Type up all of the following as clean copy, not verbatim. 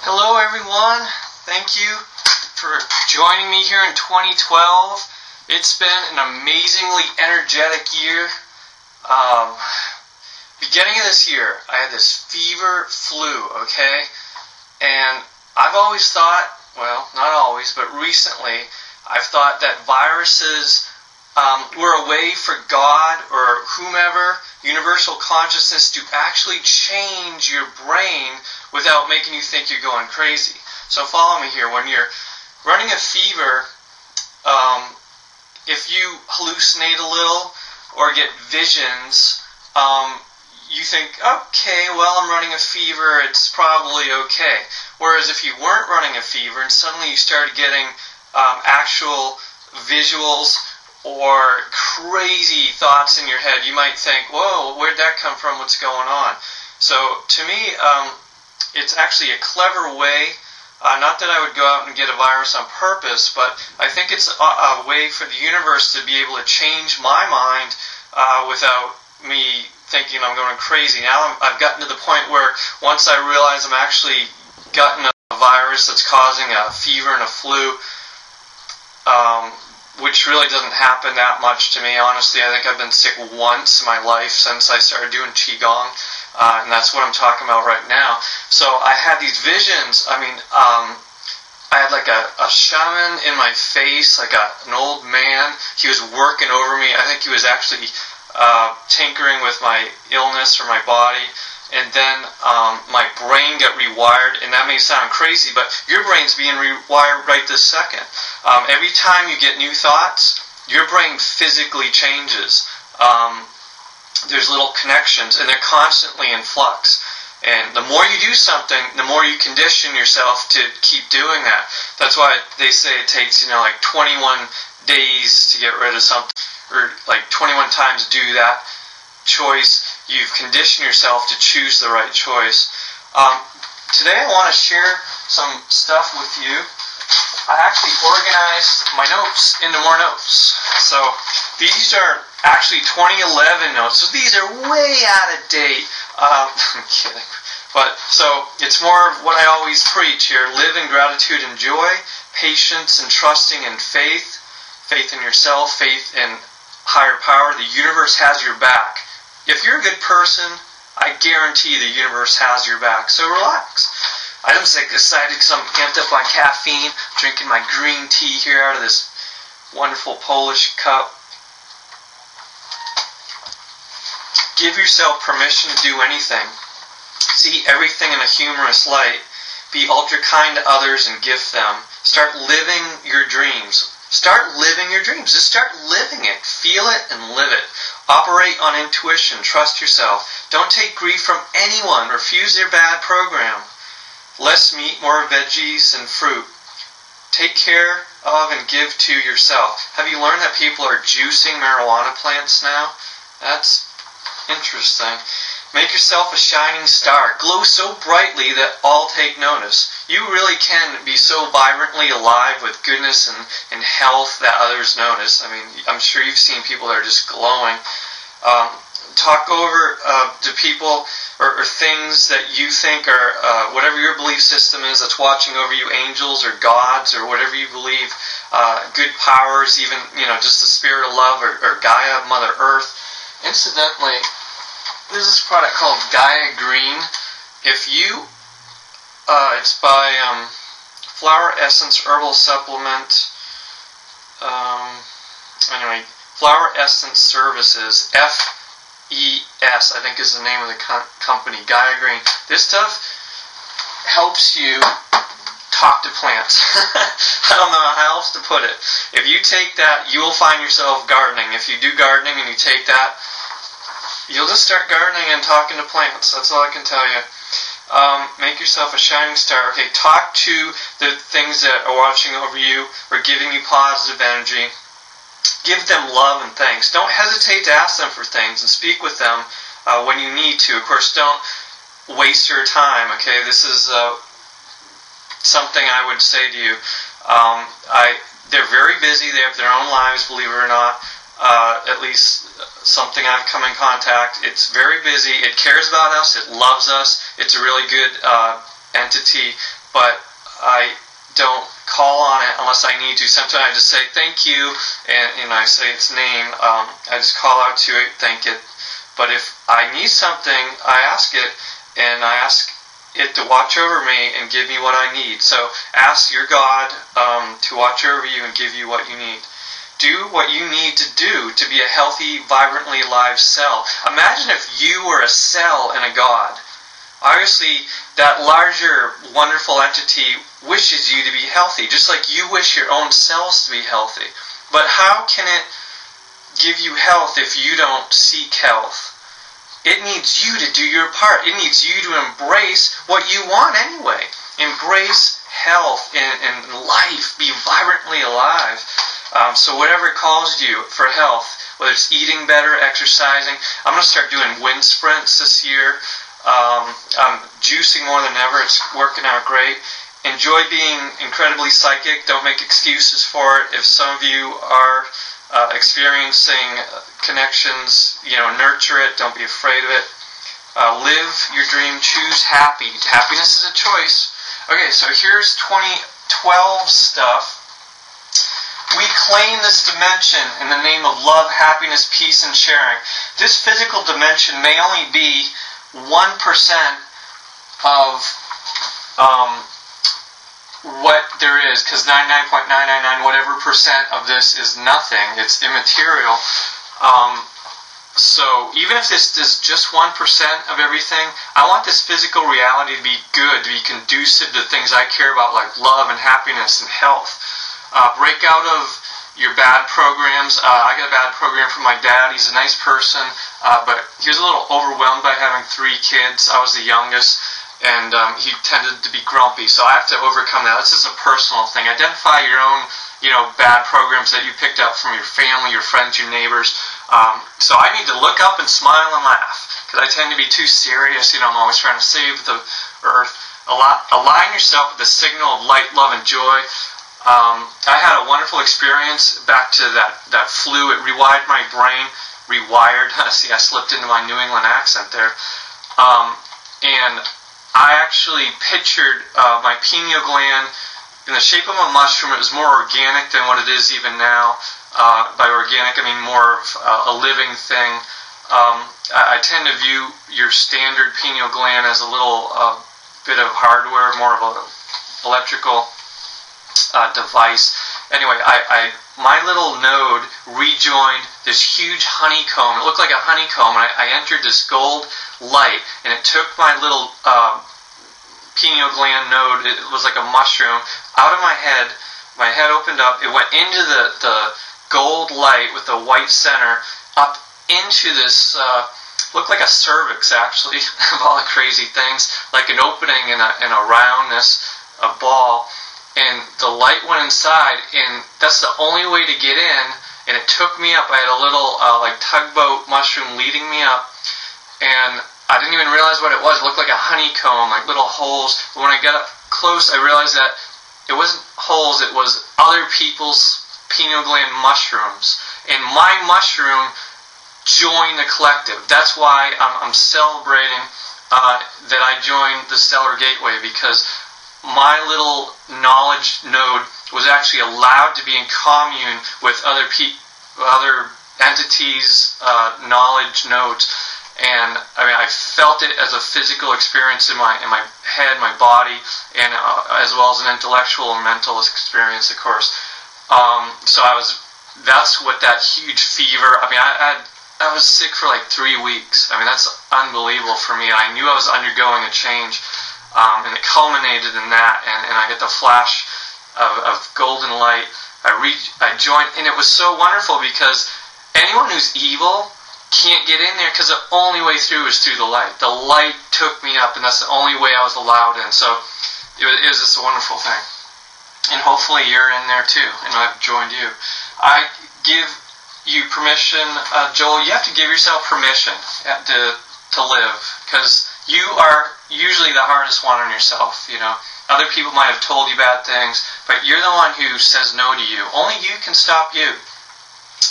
Hello everyone, thank you for joining me here in 2012. It's been an amazingly energetic year. Beginning of this year, I had this fever flu, okay? And I've always thought, well, not always, but recently, I've thought that viruses were a way for God or whomever, universal consciousness, to actually change your brain without making you think you're going crazy. So follow me here. When you're running a fever, if you hallucinate a little or get visions, you think, okay, well, I'm running a fever, it's probably okay. Whereas if you weren't running a fever and suddenly you started getting actual visuals or crazy thoughts in your head, you might think, whoa, where'd that come from? What's going on? So to me, it's actually a clever way, not that I would go out and get a virus on purpose, but I think it's a way for the universe to be able to change my mind without me thinking I'm going crazy. Now I've gotten to the point where once I realize I'm actually gotten a virus that's causing a fever and a flu, which really doesn't happen that much to me. Honestly, I think I've been sick once in my life since I started doing Qigong, and that's what I'm talking about right now. So I had these visions. I had like a shaman in my face, like an old man. He was working over me. I think he was actually tinkering with my illness or my body. And then my brain got rewired, and that may sound crazy, but your brain's being rewired right this second. Every time you get new thoughts, your brain physically changes. There's little connections, and they're constantly in flux. And the more you do something, the more you condition yourself to keep doing that. That's why they say it takes, like 21 days to get rid of something, or like 21 times do that choice. You've conditioned yourself to choose the right choice. Today I want to share some stuff with you. I actually organized my notes into more notes. So these are actually 2011 notes. So these are way out of date. I'm kidding. But so it's more of what I always preach here. Live in gratitude and joy, patience and trusting and faith. Faith in yourself, faith in higher power. The universe has your back. If you're a good person, I guarantee the universe has your back. So relax. I'm excited because I'm amped up on caffeine, drinking my green tea here out of this wonderful Polish cup. Give yourself permission to do anything. See everything in a humorous light. Be ultra kind to others and gift them. Start living your dreams. Start living your dreams. Just start living it. Feel it and live it. Operate on intuition. Trust yourself. Don't take grief from anyone. Refuse their bad program. Less meat, more veggies and fruit. Take care of and give to yourself. Have you learned that people are juicing marijuana plants now? That's interesting. Make yourself a shining star. Glow so brightly that all take notice. You really can be so vibrantly alive with goodness and health that others notice. I'm sure you've seen people that are just glowing. Talk over to people or things that you think are, whatever your belief system is that's watching over you, angels or gods or whatever you believe, good powers, even, just the spirit of love or Gaia, Mother Earth. Incidentally, there's this product called Gaia Green. If you, it's by Flower Essence Herbal Supplement. Anyway, Flower Essence Services, FES, I think is the name of the company, Gaia Green. This stuff helps you talk to plants. I don't know how else to put it. If you take that, you will find yourself gardening. If you do gardening and you take that, you'll just start gardening and talking to plants. That's all I can tell you. Make yourself a shining star. Okay, talk to the things that are watching over you or giving you positive energy. Give them love and thanks. Don't hesitate to ask them for things and speak with them when you need to. Of course, don't waste your time. Okay, this is something I would say to you. They're very busy. They have their own lives, believe it or not. At least something I've come in contact. It's very busy. It cares about us. It loves us. It's a really good entity. but I don't call on it unless I need to. Sometimes I just say thank you, and I say its name. I just call out to it, thank it. But if I need something, I ask it, and I ask it to watch over me and give me what I need. So ask your God to watch over you and give you what you need. Do what you need to do to be a healthy, vibrantly alive cell. Imagine if you were a cell in a God. Obviously, that larger, wonderful entity wishes you to be healthy, just like you wish your own cells to be healthy. But how can it give you health if you don't seek health? It needs you to do your part. It needs you to embrace what you want anyway. Embrace health and life. Be vibrantly alive. So whatever calls you for health, whether it's eating better, exercising. I'm going to start doing wind sprints this year. I'm juicing more than ever. It's working out great. Enjoy being incredibly psychic. Don't make excuses for it. If some of you are experiencing connections, nurture it. Don't be afraid of it. Live your dream. Choose happy. Happiness is a choice. Okay, so here's 2012 stuff. We claim this dimension in the name of love, happiness, peace, and sharing. This physical dimension may only be 1% of what there is, because 99.999 whatever percent of this is nothing. It's immaterial. So even if this is just 1% of everything, I want this physical reality to be good, to be conducive to things I care about, like love and happiness and health. Break out of your bad programs. I got a bad program from my dad. He's a nice person, but he was a little overwhelmed by having 3 kids. I was the youngest, and he tended to be grumpy. So I have to overcome that. This is a personal thing. Identify your own, bad programs that you picked up from your family, your friends, your neighbors. So I need to look up and smile and laugh, because I tend to be too serious. I'm always trying to save the earth. Align yourself with the signal of light, love, and joy. I had a wonderful experience back to that flu. It rewired my brain. See, I slipped into my New England accent there. And I actually pictured my pineal gland in the shape of a mushroom. It was more organic than what it is even now. By organic, I mean more of a living thing. I tend to view your standard pineal gland as a little bit of hardware, more of an electrical device. Anyway, my little node rejoined this huge honeycomb. It looked like a honeycomb, and I entered this gold light, and it took my little pineal gland node. It was like a mushroom out of my head. My head opened up. It went into the gold light with the white center up into this. Looked like a cervix, actually, of all the crazy things, like an opening in a roundness, a ball. And the light went inside, and that's the only way to get in, and it took me up. I had a little like tugboat mushroom leading me up, and I didn't even realize what it was. It looked like a honeycomb, like little holes. But when I got up close, I realized that it wasn't holes, it was other people's pineal gland mushrooms. And my mushroom joined the collective. That's why I'm celebrating that I joined the Stellar Gateway, because my little knowledge node was actually allowed to be in commune with other entities, knowledge nodes, and I felt it as a physical experience in my head, my body, and as well as an intellectual or mental experience, of course. So that's what that huge fever. I was sick for like 3 weeks. That's unbelievable for me. I knew I was undergoing a change. And it culminated in that, and I get the flash of golden light. I joined, and it was so wonderful because anyone who's evil can't get in there, because the only way through is through the light. The light took me up, and that's the only way I was allowed in. So it was just a wonderful thing. And hopefully you're in there too, and I've joined you. I give you permission, Joel. You have to give yourself permission to live, because you are usually the hardest one on yourself. Other people might have told you bad things, but you're the one who says no to you. Only you can stop you.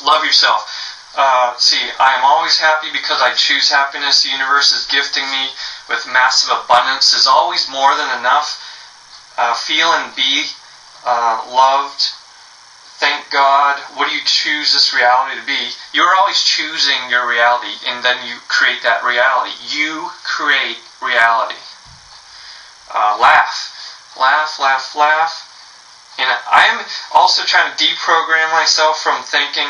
Love yourself. I am always happy because I choose happiness. The universe is gifting me with massive abundance. There's always more than enough. feel and be loved. Thank God. What do you choose this reality to be? You're always choosing your reality, and then you create that reality. You create reality. Laugh. Laugh, laugh, laugh. And I'm also trying to deprogram myself from thinking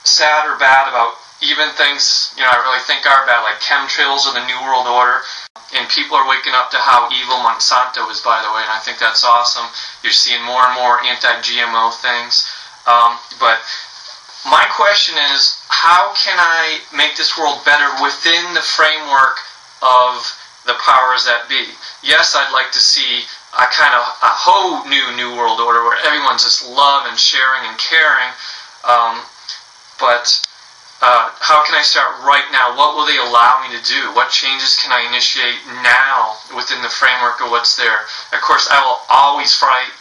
sad or bad about even things, I really think are bad, like chemtrails or the New World Order. And people are waking up to how evil Monsanto is, by the way, and I think that's awesome. You're seeing more and more anti-GMO things. But my question is, how can I make this world better within the framework of the powers that be? Yes, I'd like to see a whole new world order where everyone's just love and sharing and caring. But how can I start right now? What will they allow me to do? What changes can I initiate now within the framework of what's there? Of course, I will always fight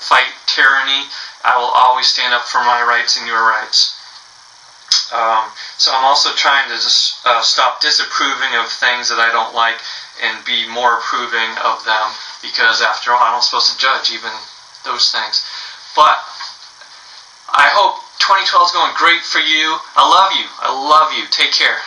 tyranny. I will always stand up for my rights and your rights. So I'm also trying to just stop disapproving of things that I don't like and be more approving of them, because after all, I'm not supposed to judge even those things. But I hope 2012 is going great for you. I love you. I love you. Take care.